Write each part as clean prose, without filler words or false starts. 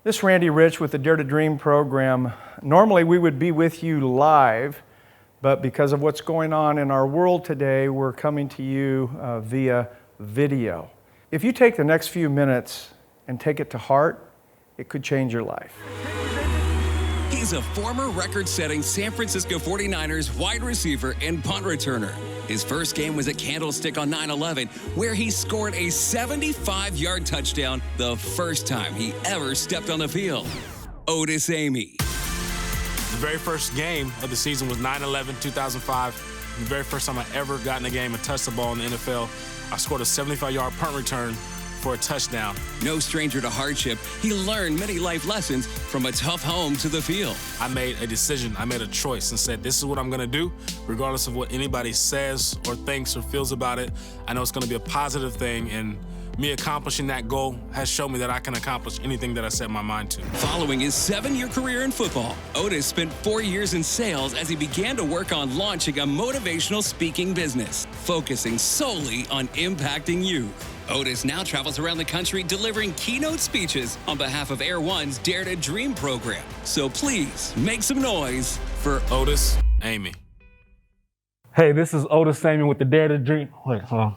This is Randy Rich with the Dare to Dream program. Normally we would be with you live, but because of what's going on in our world today, we're coming to you via video. If you take the next few minutes and take it to heart, it could change your life. He's a former record-setting San Francisco 49ers wide receiver and punt returner. His first game was at Candlestick on 9/11, where he scored a 75-yard touchdown the first time he ever stepped on the field. Otis Amey. The very first game of the season was 9/11/2005. The very first time I ever got in a game and touched the ball in the NFL. I scored a 75-yard punt return for a touchdown. No stranger to hardship, he learned many life lessons from a tough home to the field. I made a decision, I made a choice and said, this is what I'm gonna do, regardless of what anybody says or thinks or feels about it. I know it's gonna be a positive thing, and me accomplishing that goal has shown me that I can accomplish anything that I set my mind to. Following his 7-year career in football, Otis spent 4 years in sales as he began to work on launching a motivational speaking business, focusing solely on impacting youth. Otis now travels around the country delivering keynote speeches on behalf of Air One's Dare to Dream program. So please make some noise for Otis Amey. Hey, this is Otis Amey with the Dare to Dream. Wait, hold on.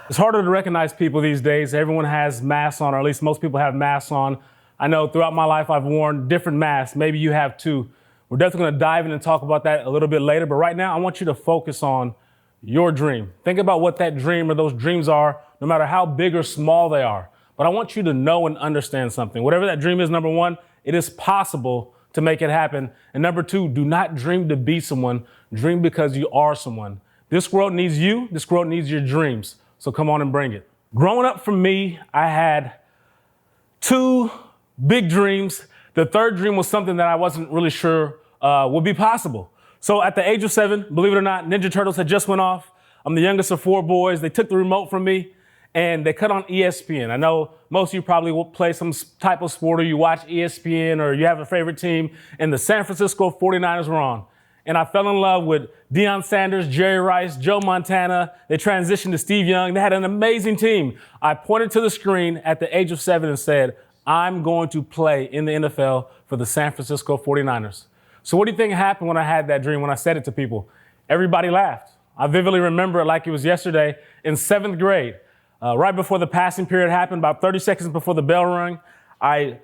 It's harder to recognize people these days. Everyone has masks on, or at least most people have masks on. I know throughout my life I've worn different masks. Maybe you have too. We're definitely going to dive in and talk about that a little bit later. But right now, I want you to focus on your dream. Think about what that dream or those dreams are, no matter how big or small they are. But I want you to know and understand something. Whatever that dream is, number one, it is possible to make it happen. And number two, do not dream to be someone. Dream because you are someone. This world needs you. This world needs your dreams. So come on and bring it. Growing up for me, I had 2 big dreams. The third dream was something that I wasn't really sure would be possible. So at the age of 7, believe it or not, Ninja Turtles had just went off. I'm the youngest of 4 boys. They took the remote from me and they cut on ESPN. I know most of you probably will play some type of sport, or you watch ESPN, or you have a favorite team, and the San Francisco 49ers were on. And I fell in love with Deion Sanders, Jerry Rice, Joe Montana. They transitioned to Steve Young. They had an amazing team. I pointed to the screen at the age of 7 and said, I'm going to play in the NFL for the San Francisco 49ers. So what do you think happened when I had that dream, when I said it to people? Everybody laughed. I vividly remember it like it was yesterday in 7th grade. Right before the passing period happened, about 30 seconds before the bell rang, I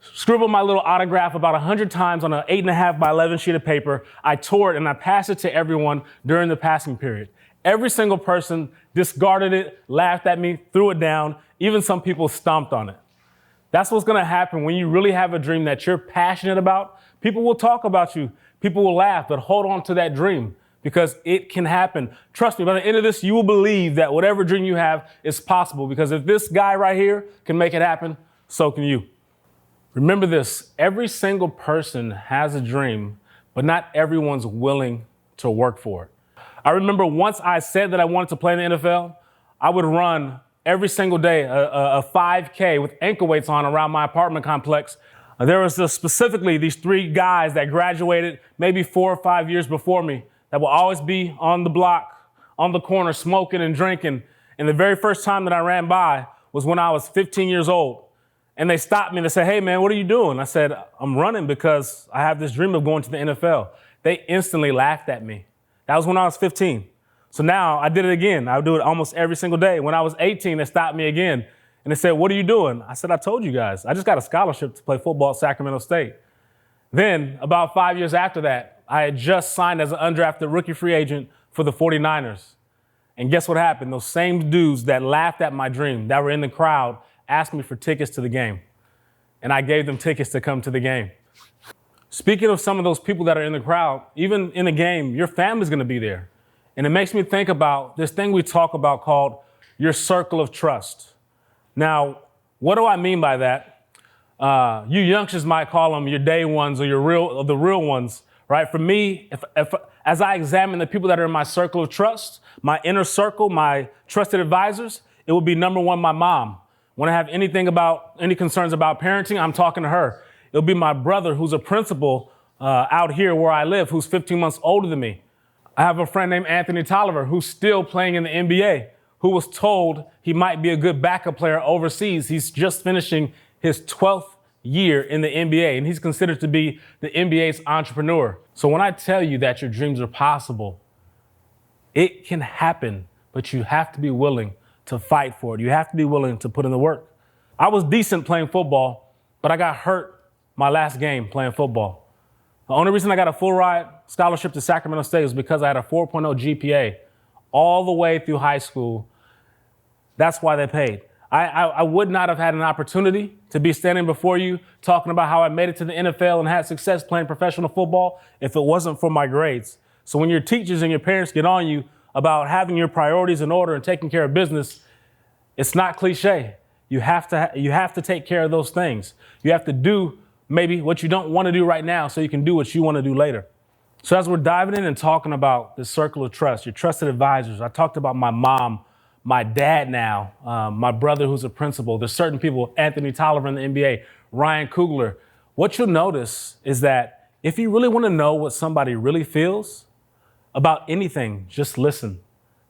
scribbled my little autograph about 100 times on an 8.5 by 11 sheet of paper. I tore it and I passed it to everyone during the passing period. Every single person discarded it, laughed at me, threw it down. Even some people stomped on it. That's what's going to happen when you really have a dream that you're passionate about. People will talk about you. People will laugh, but hold on to that dream because it can happen. Trust me, by the end of this, you will believe that whatever dream you have is possible, because if this guy right here can make it happen, so can you. Remember this, every single person has a dream, but not everyone's willing to work for it. I remember once I said that I wanted to play in the NFL, I would run every single day a 5K with ankle weights on around my apartment complex. There was specifically these 3 guys that graduated maybe 4 or 5 years before me that will always be on the block, on the corner, smoking and drinking. And the very first time that I ran by was when I was 15 years old. And they stopped me and they said, hey man, what are you doing? I said, I'm running because I have this dream of going to the NFL. They instantly laughed at me. That was when I was 15. So now I did it again. I would do it almost every single day. When I was 18, they stopped me again. And they said, what are you doing? I said, I told you guys, I just got a scholarship to play football at Sacramento State. Then about 5 years after that, I had just signed as an undrafted rookie free agent for the 49ers. And guess what happened? Those same dudes that laughed at my dream, that were in the crowd, asked me for tickets to the game. And I gave them tickets to come to the game. Speaking of some of those people that are in the crowd, even in the game, your family's gonna be there. And it makes me think about this thing we talk about called your circle of trust. Now, what do I mean by that? You youngsters might call them your day ones or the real ones, right? For me, as I examine the people that are in my circle of trust, my inner circle, my trusted advisors, it would be number 1, my mom. When I have any concerns about parenting, I'm talking to her. It'll be my brother, who's a principal out here where I live, who's 15 months older than me. I have a friend named Anthony Tolliver, who's still playing in the NBA, who was told he might be a good backup player overseas. He's just finishing his 12th year in the NBA, and he's considered to be the NBA's entrepreneur. So when I tell you that your dreams are possible, it can happen, but you have to be willing to fight for it. You have to be willing to put in the work. I was decent playing football, but I got hurt my last game playing football. The only reason I got a full ride scholarship to Sacramento State was because I had a 4.0 GPA all the way through high school. That's why they paid. I would not have had an opportunity to be standing before you talking about how I made it to the NFL and had success playing professional football if it wasn't for my grades. So when your teachers and your parents get on you about having your priorities in order and taking care of business, it's not cliche. You have to take care of those things. You have to do maybe what you don't want to do right now so you can do what you want to do later. So as we're diving in and talking about the circle of trust, your trusted advisors, I talked about my mom, my dad now, my brother who's a principal. There's certain people, Anthony Tolliver in the NBA, Ryan Coogler. What you'll notice is that if you really want to know what somebody really feels about anything, just listen.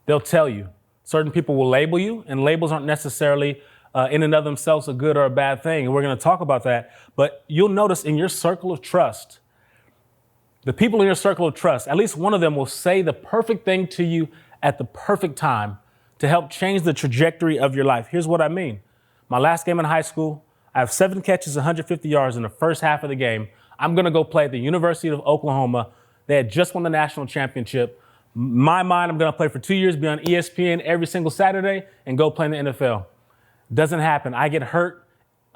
They'll tell you. Certain people will label you, and labels aren't necessarily in and of themselves a good or a bad thing. And we're going to talk about that. But you'll notice in your circle of trust, the people in your circle of trust, at least one of them will say the perfect thing to you at the perfect time to help change the trajectory of your life. Here's what I mean. My last game in high school, I have 7 catches, 150 yards in the first half of the game. I'm going to go play at the University of Oklahoma. They had just won the national championship. My mind, I'm going to play for 2 years, be on ESPN every single Saturday, and go play in the NFL. Doesn't happen. I get hurt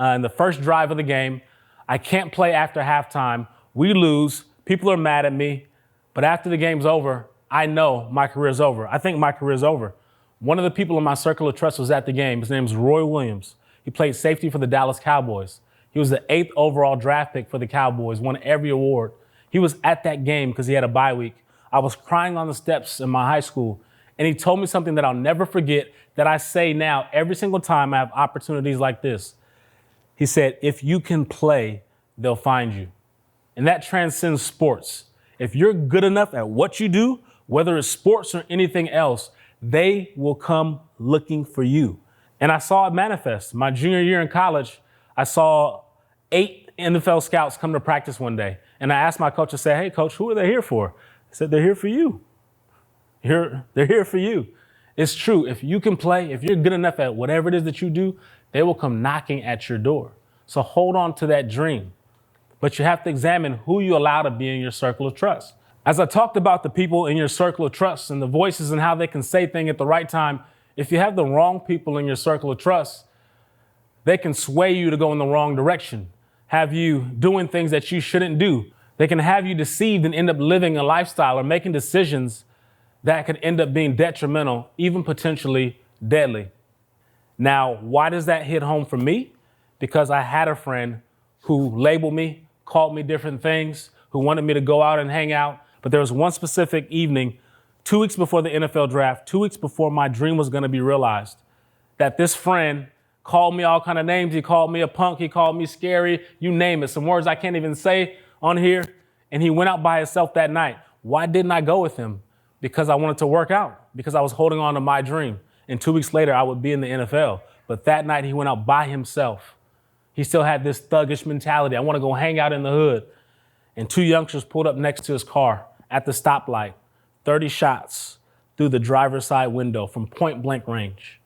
in the first drive of the game. I can't play after halftime. We lose. People are mad at me. But after the game's over, I know my career's over. I think my career's over. One of the people in my circle of trust was at the game. His name is Roy Williams. He played safety for the Dallas Cowboys. He was the 8th overall draft pick for the Cowboys, won every award. He was at that game because he had a bye week. I was crying on the steps in my high school, and he told me something that I'll never forget that I say now every single time I have opportunities like this. He said, if you can play, they'll find you. And that transcends sports. If you're good enough at what you do, whether it's sports or anything else, they will come looking for you. And I saw it manifest. My junior year in college, I saw 8 NFL scouts come to practice one day. And I asked my coach to say, hey, coach, who are they here for? He said, they're here for you. They're here for you. It's true. If you can play, if you're good enough at whatever it is that you do, they will come knocking at your door. So hold on to that dream. But you have to examine who you allow to be in your circle of trust. As I talked about the people in your circle of trust and the voices and how they can say things at the right time, if you have the wrong people in your circle of trust, they can sway you to go in the wrong direction, have you doing things that you shouldn't do. They can have you deceived and end up living a lifestyle or making decisions that could end up being detrimental, even potentially deadly. Now, why does that hit home for me? Because I had a friend who labeled me, called me different things, who wanted me to go out and hang out. But there was one specific evening, 2 weeks before the NFL draft, 2 weeks before my dream was going to be realized, that this friend called me all kind of names. He called me a punk. He called me scary. You name it. Some words I can't even say on here. And he went out by himself that night. Why didn't I go with him? Because I wanted to work out, because I was holding on to my dream. And 2 weeks later, I would be in the NFL. But that night, he went out by himself. He still had this thuggish mentality. I want to go hang out in the hood. And 2 youngsters pulled up next to his car at the stoplight, 30 shots through the driver's side window from point blank range.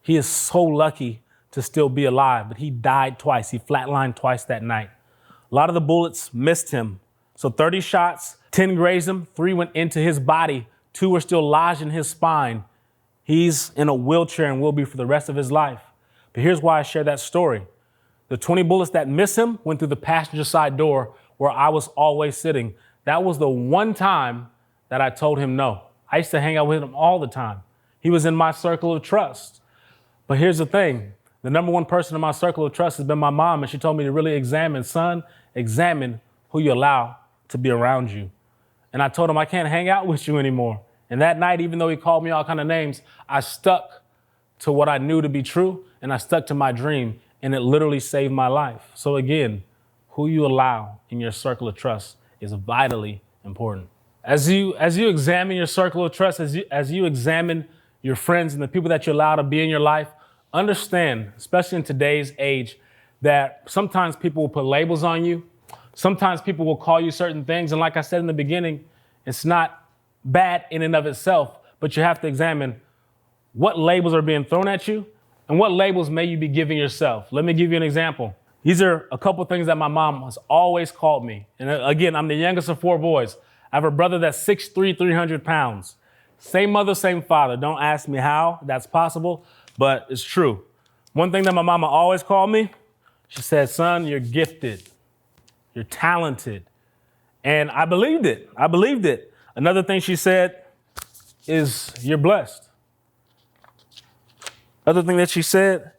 He is so lucky to still be alive, but he died twice. He flatlined twice that night. A lot of the bullets missed him. So 30 shots, 10 grazed him, 3 went into his body, 2 were still lodged in his spine. He's in a wheelchair and will be for the rest of his life. But here's why I share that story. The 20 bullets that missed him went through the passenger side door where I was always sitting. That was the one time that I told him no. I used to hang out with him all the time. He was in my circle of trust. But here's the thing. The number one person in my circle of trust has been my mom, and she told me to really examine who you allow to be around you. And I told him I can't hang out with you anymore. And that night, even though he called me all kind of names, I stuck to what I knew to be true, and I stuck to my dream, and it literally saved my life. So again, who you allow in your circle of trust is vitally important. As you examine your circle of trust, as you examine your friends, and the people that you allow to be in your life, understand, especially in today's age, that sometimes people will put labels on you. Sometimes people will call you certain things. And like I said in the beginning, it's not bad in and of itself, but you have to examine what labels are being thrown at you and what labels may you be giving yourself. Let me give you an example. These are a couple things that my mom has always called me. And again, I'm the youngest of 4 boys. I have a brother that's 6'3", 300 pounds. Same mother, same father. Don't ask me how that's possible, but it's true. One thing that my mama always called me, she said, son, you're gifted. You're talented. And I believed it. I believed it. Another thing she said is you're blessed. Other thing that she said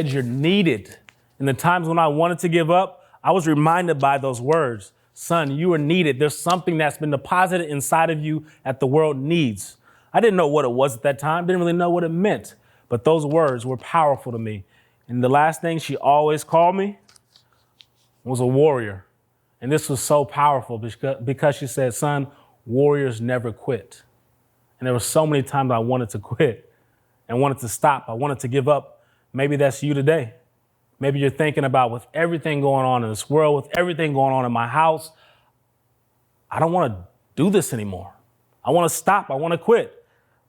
you're needed. In the times when I wanted to give up, I was reminded by those words. Son, you are needed. There's something that's been deposited inside of you that the world needs. I didn't know what it was at that time. Didn't really know what it meant. But those words were powerful to me. And the last thing she always called me was a warrior. And this was so powerful because she said, son, warriors never quit. And there were so many times I wanted to quit and wanted to stop. I wanted to give up. Maybe that's you today. Maybe you're thinking about, with everything going on in this world, with everything going on in my house, I don't want to do this anymore. I want to stop. I want to quit.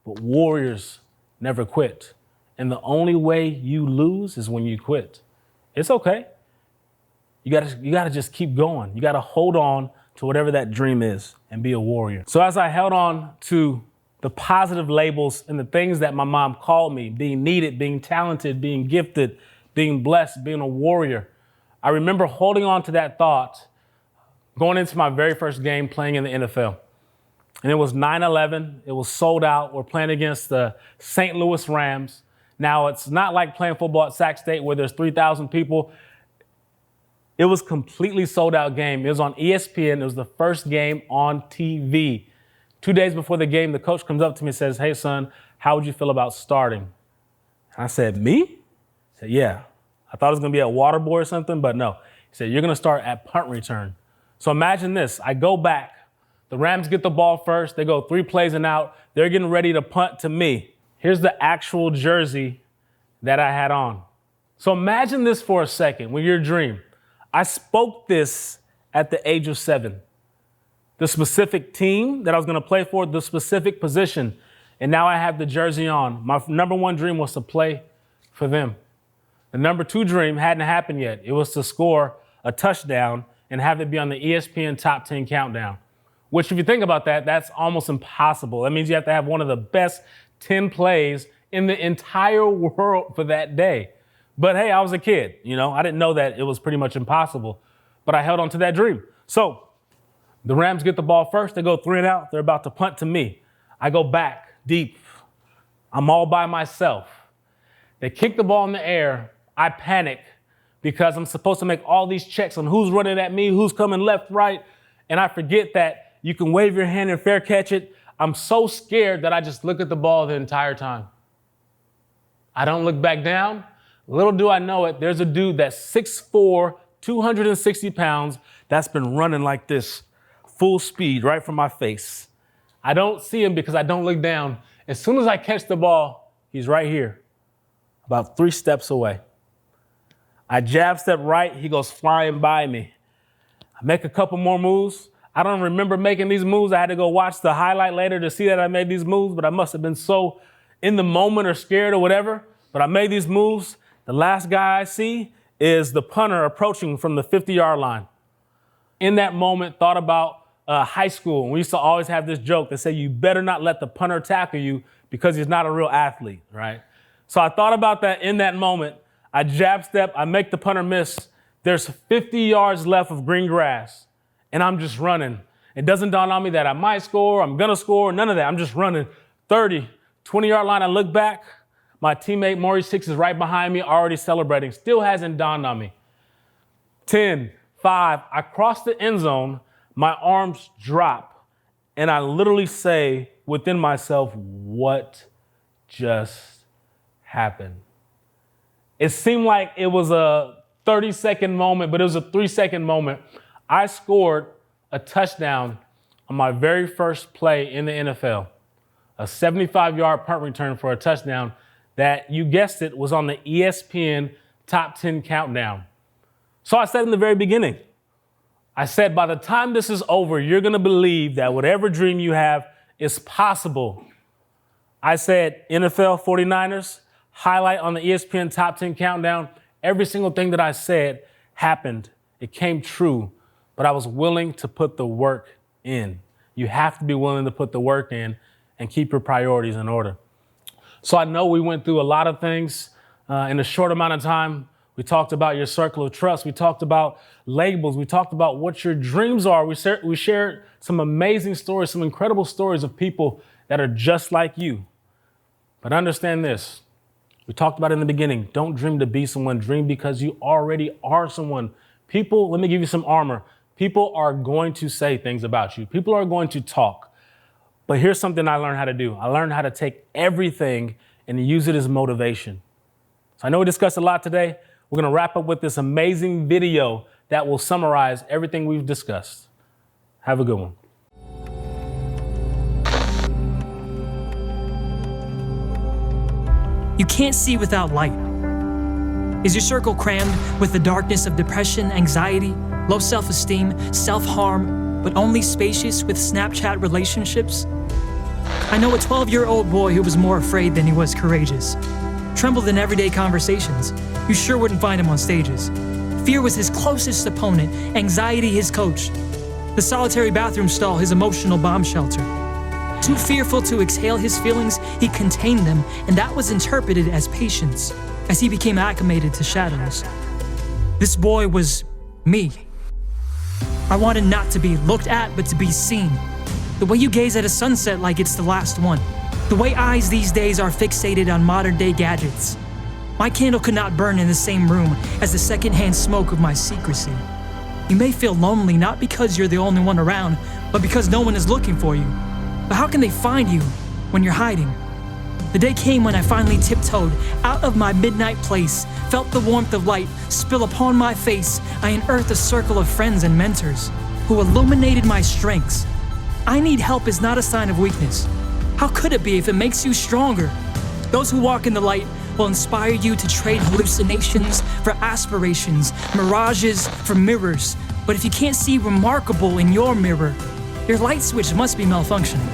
But warriors never quit. And the only way you lose is when you quit. It's okay. You gotta just keep going. You gotta hold on to whatever that dream is and be a warrior. So as I held on to the positive labels and the things that my mom called me, being needed, being talented, being gifted, being blessed, being a warrior, I remember holding on to that thought going into my very first game playing in the NFL. And it was 9/11. It was sold out. We're playing against the St. Louis Rams. Now, it's not like playing football at Sac State where there's 3,000 people. It was completely sold out game. It was on ESPN. It was the first game on TV. 2 days before the game, the coach comes up to me and says, hey, son, how would you feel about starting? And I said, me? He said, yeah. I thought it was going to be at water boy or something, but no. He said, you're going to start at punt return. So imagine this. I go back. The Rams get the ball first. They go 3 plays and out. They're getting ready to punt to me. Here's the actual jersey that I had on. So imagine this for a second with your dream. I spoke this at the age of 7. The specific team that I was going to play for, the specific position. And now I have the jersey on. My number 1 dream was to play for them. The number 2 dream hadn't happened yet. It was to score a touchdown and have it be on the ESPN Top 10 countdown. Which, if you think about that, that's almost impossible. That means you have to have one of the best 10 plays in the entire world for that day. But hey, I was a kid, I didn't know that it was pretty much impossible, but I held on to that dream. So the Rams get the ball first. They go 3 and out. They're about to punt to me. I go back deep. I'm all by myself. They kick the ball in the air. I panic because I'm supposed to make all these checks on who's running at me, who's coming left, right. And I forget that you can wave your hand and fair catch it. I'm so scared that I just look at the ball the entire time. I don't look back down. Little do I know it, there's a dude that's 6'4", 260 pounds that's been running like this, full speed right from my face. I don't see him because I don't look down. As soon as I catch the ball, he's right here, about 3 steps away. I jab step right, he goes flying by me. I make a couple more moves. I don't remember making these moves. I had to go watch the highlight later to see that I made these moves, but I must have been so in the moment or scared or whatever. But I made these moves. The last guy I see is the punter approaching from the 50-yard line. In that moment, thought about high school. And we used to always have this joke that said, you better not let the punter tackle you because he's not a real athlete, right? So I thought about that in that moment. I jab step, I make the punter miss. There's 50 yards left of green grass, and I'm just running. It doesn't dawn on me that I might score, I'm gonna score, none of that. I'm just running 30, 20-yard line. I look back. My teammate Maurice Hicks is right behind me, already celebrating. Still hasn't dawned on me. 10, 5, I cross the end zone, my arms drop, and I literally say within myself, what just happened? It seemed like it was a 30-second moment, but it was a 3-second moment. I scored a touchdown on my very first play in the NFL. a 75-yard punt return for a touchdown that, you guessed it, was on the ESPN Top 10 Countdown. So I said in the very beginning, I said, by the time this is over, you're going to believe that whatever dream you have is possible. I said NFL 49ers, highlight on the ESPN Top 10 Countdown. Every single thing that I said happened. It came true, but I was willing to put the work in. You have to be willing to put the work in and keep your priorities in order. So I know we went through a lot of things in a short amount of time. We talked about your circle of trust. We talked about labels. We talked about what your dreams are. We shared some amazing stories, some incredible stories of people that are just like you. But understand this. We talked about it in the beginning. Don't dream to be someone. Dream because you already are someone. People, let me give you some armor. People are going to say things about you. People are going to talk. But here's something I learned how to do. I learned how to take everything and use it as motivation. So I know we discussed a lot today. We're going to wrap up with this amazing video that will summarize everything we've discussed. Have a good one. You can't see without light. Is your circle crammed with the darkness of depression, anxiety, low self-esteem, self-harm, but only spacious with Snapchat relationships? I know a 12-year-old boy who was more afraid than he was courageous. Trembled in everyday conversations. You sure wouldn't find him on stages. Fear was his closest opponent, anxiety his coach. The solitary bathroom stall his emotional bomb shelter. Too fearful to exhale his feelings, he contained them, and that was interpreted as patience, as he became acclimated to shadows. This boy was me. I wanted not to be looked at, but to be seen. The way you gaze at a sunset like it's the last one. The way eyes these days are fixated on modern-day gadgets. My candle could not burn in the same room as the secondhand smoke of my secrecy. You may feel lonely not because you're the only one around, but because no one is looking for you. But how can they find you when you're hiding? The day came when I finally tiptoed out of my midnight place, felt the warmth of light spill upon my face. I unearthed a circle of friends and mentors who illuminated my strengths. I need help is not a sign of weakness. How could it be if it makes you stronger? Those who walk in the light will inspire you to trade hallucinations for aspirations, mirages for mirrors. But if you can't see remarkable in your mirror, your light switch must be malfunctioning.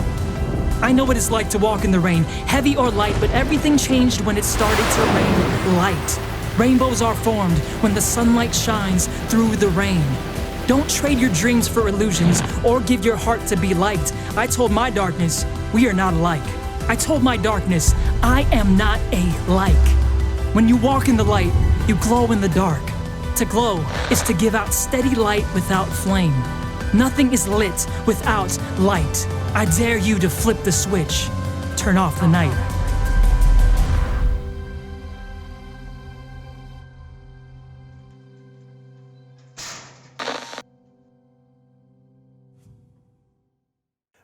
I know what it's like to walk in the rain, heavy or light, but everything changed when it started to rain light. Rainbows are formed when the sunlight shines through the rain. Don't trade your dreams for illusions or give your heart to be liked. I told my darkness, we are not alike. I told my darkness, I am not alike. When you walk in the light, you glow in the dark. To glow is to give out steady light without flame. Nothing is lit without light. I dare you to flip the switch. Turn off the night.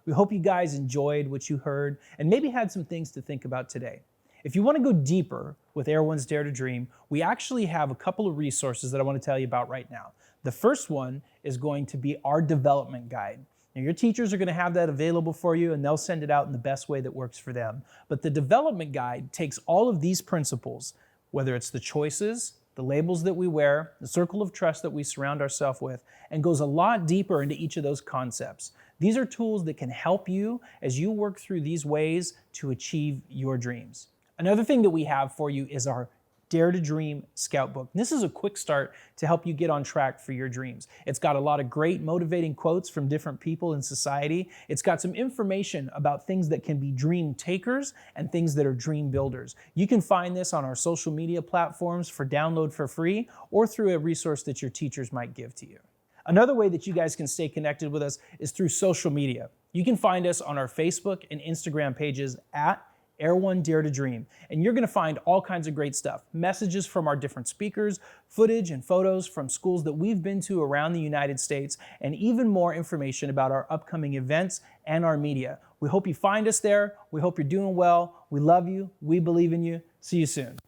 We hope you guys enjoyed what you heard and maybe had some things to think about today. If you want to go deeper with Air One's Dare to Dream, we actually have a couple of resources that I want to tell you about right now. The first one is going to be our development guide. Now, your teachers are going to have that available for you, and they'll send it out in the best way that works for them. But the development guide takes all of these principles, whether it's the choices, the labels that we wear, the circle of trust that we surround ourselves with, and goes a lot deeper into each of those concepts. These are tools that can help you as you work through these ways to achieve your dreams. Another thing that we have for you is our Dare to Dream Scout Book. This is a quick start to help you get on track for your dreams. It's got a lot of great motivating quotes from different people in society. It's got some information about things that can be dream takers and things that are dream builders. You can find this on our social media platforms for download for free or through a resource that your teachers might give to you. Another way that you guys can stay connected with us is through social media. You can find us on our Facebook and Instagram pages at Air One Dare to Dream. And you're gonna find all kinds of great stuff. Messages from our different speakers, footage and photos from schools that we've been to around the United States, and even more information about our upcoming events and our media. We hope you find us there. We hope you're doing well. We love you. We believe in you. See you soon.